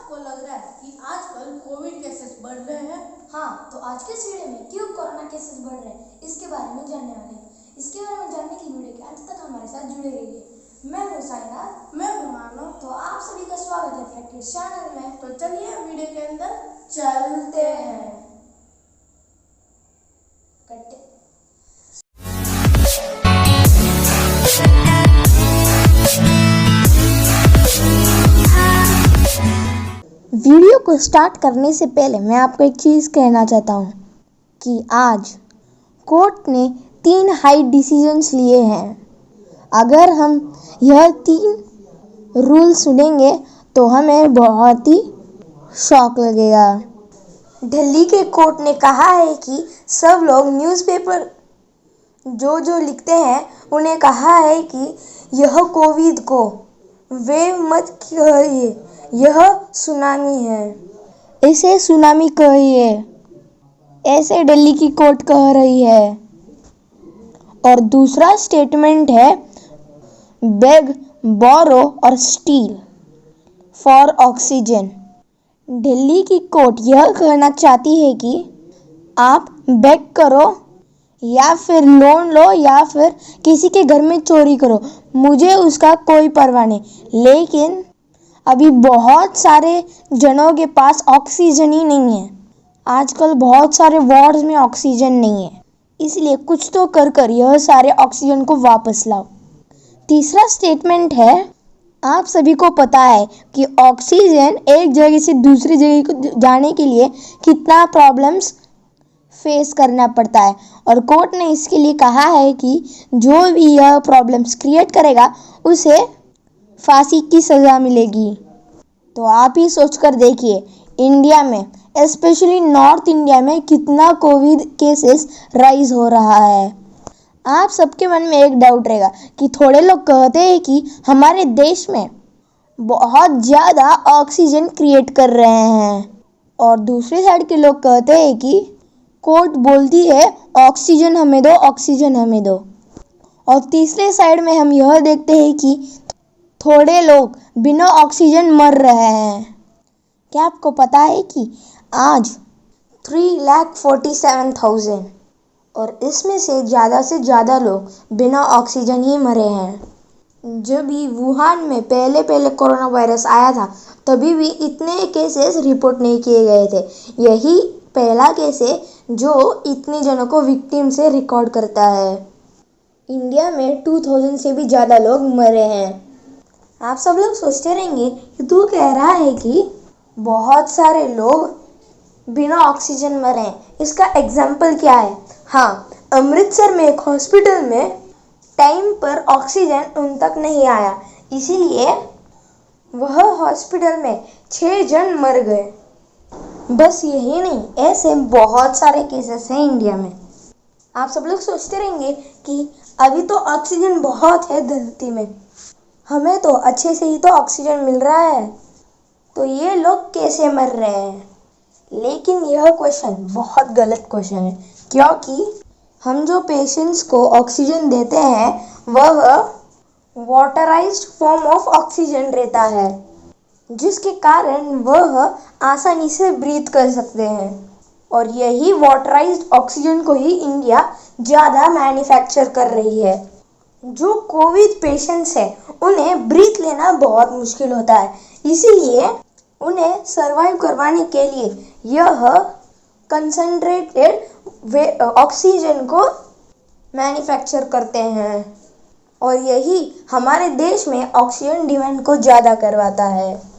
आपको लग रहा है कि आजकल कोविड केसेस बढ़ रहे हैं? हाँ, तो आज के इस वीडियो में क्यों कोरोना केसेस बढ़ रहे हैं इसके बारे में जानने वाले हैं। इसके बारे में जानने की वीडियो के अंत तक हमारे साथ जुड़े रहिए। मैं हूँ साइनाथ। मैं हूँ मानो। तो आप सभी का स्वागत है फैक्ट चैनल में। तो चलिए वीडियो के अंदर चलते हैं। कट्टे वीडियो को स्टार्ट करने से पहले मैं आपको एक चीज़ कहना चाहता हूँ कि आज कोर्ट ने 3 हाई डिसीजंस लिए हैं। अगर हम यह 3 रूल सुनेंगे तो हमें बहुत ही शॉक लगेगा। दिल्ली के कोर्ट ने कहा है कि सब लोग न्यूज़पेपर जो लिखते हैं उन्हें कहा है कि यह कोविड को वेव मत कहिए, यह सुनामी है, इसे सुनामी कहिए, ऐसे दिल्ली की कोर्ट कह रही है। और दूसरा स्टेटमेंट है बेग, बोरो और स्टील फॉर ऑक्सीजन। दिल्ली की कोर्ट यह कहना चाहती है कि आप बेग करो या फिर लोन लो या फिर किसी के घर में चोरी करो, मुझे उसका कोई परवाह नहीं, लेकिन अभी बहुत सारे जनों के पास ऑक्सीजन ही नहीं है। आजकल बहुत सारे वार्ड्स में ऑक्सीजन नहीं है, इसलिए कुछ तो कर यह सारे ऑक्सीजन को वापस लाओ। तीसरा स्टेटमेंट है, आप सभी को पता है कि ऑक्सीजन एक जगह से दूसरी जगह को जाने के लिए कितना प्रॉब्लम्स फेस करना पड़ता है, और कोर्ट ने इसके लिए कहा है कि जो भी यह प्रॉब्लम्स क्रिएट करेगा उसे फांसी की सज़ा मिलेगी। तो आप ही सोचकर देखिए, इंडिया में स्पेशली नॉर्थ इंडिया में कितना कोविड केसेस राइज हो रहा है। आप सबके मन में एक डाउट रहेगा कि थोड़े लोग कहते हैं कि हमारे देश में बहुत ज़्यादा ऑक्सीजन क्रिएट कर रहे हैं, और दूसरी साइड के लोग कहते हैं कि कोर्ट बोलती है ऑक्सीजन हमें दो, ऑक्सीजन हमें दो। और तीसरे साइड में हम यह देखते हैं कि थोड़े लोग बिना ऑक्सीजन मर रहे हैं। क्या आपको पता है कि आज 3,47,000 और इसमें से ज़्यादा लोग बिना ऑक्सीजन ही मरे हैं। जब भी वुहान में पहले कोरोना वायरस आया था तभी भी इतने केसेस रिपोर्ट नहीं किए गए थे। यही पहला केस है जो इतने जनों को विक्टिम से रिकॉर्ड करता है। इंडिया में 2000 से भी ज़्यादा लोग मरे हैं। आप सब लोग सोचते रहेंगे कि तू कह रहा है कि बहुत सारे लोग बिना ऑक्सीजन मरे हैं, इसका एग्जाम्पल क्या है? हाँ, अमृतसर में एक हॉस्पिटल में टाइम पर ऑक्सीजन उन तक नहीं आया, इसीलिए वह हॉस्पिटल में 6 जन मर गए। बस यही नहीं, ऐसे बहुत सारे केसेस हैं इंडिया में। आप सब लोग सोचते रहेंगे कि अभी तो ऑक्सीजन बहुत है धरती में, हमें तो अच्छे से ही तो ऑक्सीजन मिल रहा है, तो ये लोग कैसे मर रहे हैं? लेकिन यह क्वेश्चन बहुत गलत क्वेश्चन है, क्योंकि हम जो पेशेंट्स को ऑक्सीजन देते हैं वह वाटराइज्ड फॉर्म ऑफ ऑक्सीजन रहता है, जिसके कारण वह आसानी से ब्रीथ कर सकते हैं। और यही वाटराइज्ड ऑक्सीजन को ही इंडिया ज़्यादा मैन्युफैक्चर कर रही है। जो कोविड पेशेंट्स हैं उन्हें ब्रीथ लेना बहुत मुश्किल होता है, इसीलिए उन्हें सरवाइव करवाने के लिए यह कंसंट्रेटेड ऑक्सीजन को मैन्युफैक्चर करते हैं, और यही हमारे देश में ऑक्सीजन डिमांड को ज़्यादा करवाता है।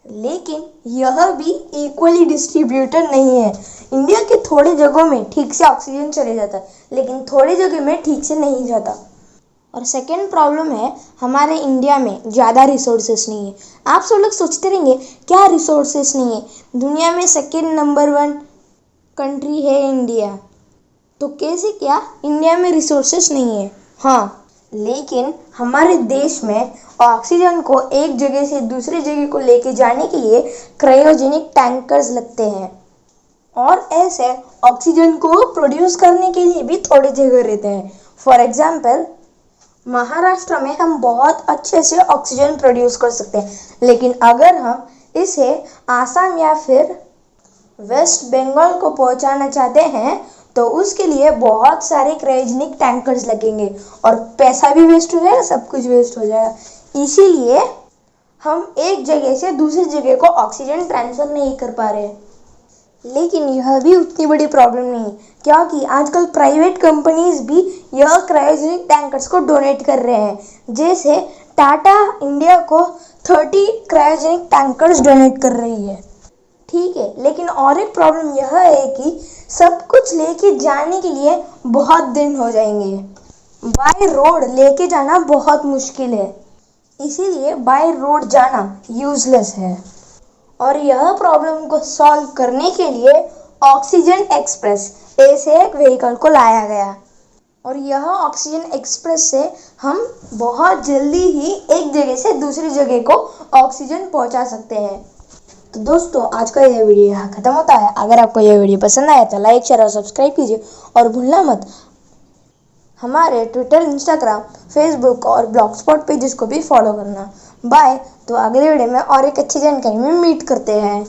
लेकिन यह भी इक्वली डिस्ट्रीब्यूटेड नहीं है। इंडिया के थोड़े जगहों में ठीक से ऑक्सीजन चले जाता है, लेकिन थोड़े जगह में ठीक से नहीं जाता। और सेकेंड प्रॉब्लम है, हमारे इंडिया में ज़्यादा रिसोर्सेस नहीं है। आप सब लोग सोचते रहेंगे क्या रिसोर्सेस नहीं है? दुनिया में सेकेंड नंबर 1 कंट्री है इंडिया, तो कैसे क्या इंडिया में रिसोर्सेस नहीं है? हाँ, लेकिन हमारे देश में ऑक्सीजन को एक जगह से दूसरी जगह को लेके जाने के लिए क्रायोजेनिक टैंकर्स लगते हैं, और ऐसे ऑक्सीजन को प्रोड्यूस करने के लिए भी थोड़े जगह रहते हैं। फॉर एग्जाम्पल, महाराष्ट्र में हम बहुत अच्छे से ऑक्सीजन प्रोड्यूस कर सकते हैं, लेकिन अगर हम इसे आसाम या फिर वेस्ट बंगाल को पहुंचाना चाहते हैं तो उसके लिए बहुत सारे क्रायोजेनिक टैंकर्स लगेंगे और पैसा भी वेस्ट हो जाएगा, सब कुछ वेस्ट हो जाएगा। इसीलिए हम एक जगह से दूसरी जगह को ऑक्सीजन ट्रांसफ़र नहीं कर पा रहे। लेकिन यह भी उतनी बड़ी प्रॉब्लम नहीं, क्योंकि आजकल प्राइवेट कंपनीज भी यह क्रायोजेनिक टैंकर्स को डोनेट कर रहे हैं। जैसे टाटा इंडिया को 30 क्रायोजेनिक टैंकर्स डोनेट कर रही है। ठीक है, लेकिन और एक प्रॉब्लम यह है कि सब कुछ लेके जाने के लिए बहुत दिन हो जाएंगे। बाय रोड लेके जाना बहुत मुश्किल है, इसीलिए बाय रोड जाना यूजलेस है। और यह प्रॉब्लम को सॉल्व करने के लिए ऑक्सीजन एक्सप्रेस ऐसे एक व्हीकल को लाया गया और यह ऑक्सीजन एक्सप्रेस से हम बहुत जल्दी ही एक जगह से दूसरी जगह को ऑक्सीजन पहुंचा सकते हैं। तो दोस्तों, आज का यह वीडियो यहाँ ख़त्म होता है। अगर आपको यह वीडियो पसंद आया तो लाइक, शेयर और सब्सक्राइब कीजिए और भूलना मत हमारे ट्विटर, इंस्टाग्राम, फेसबुक और ब्लॉगस्पॉट पेजेस को भी फॉलो करना। बाय। तो अगले वीडियो में और एक अच्छी जानकारी में मीट करते हैं।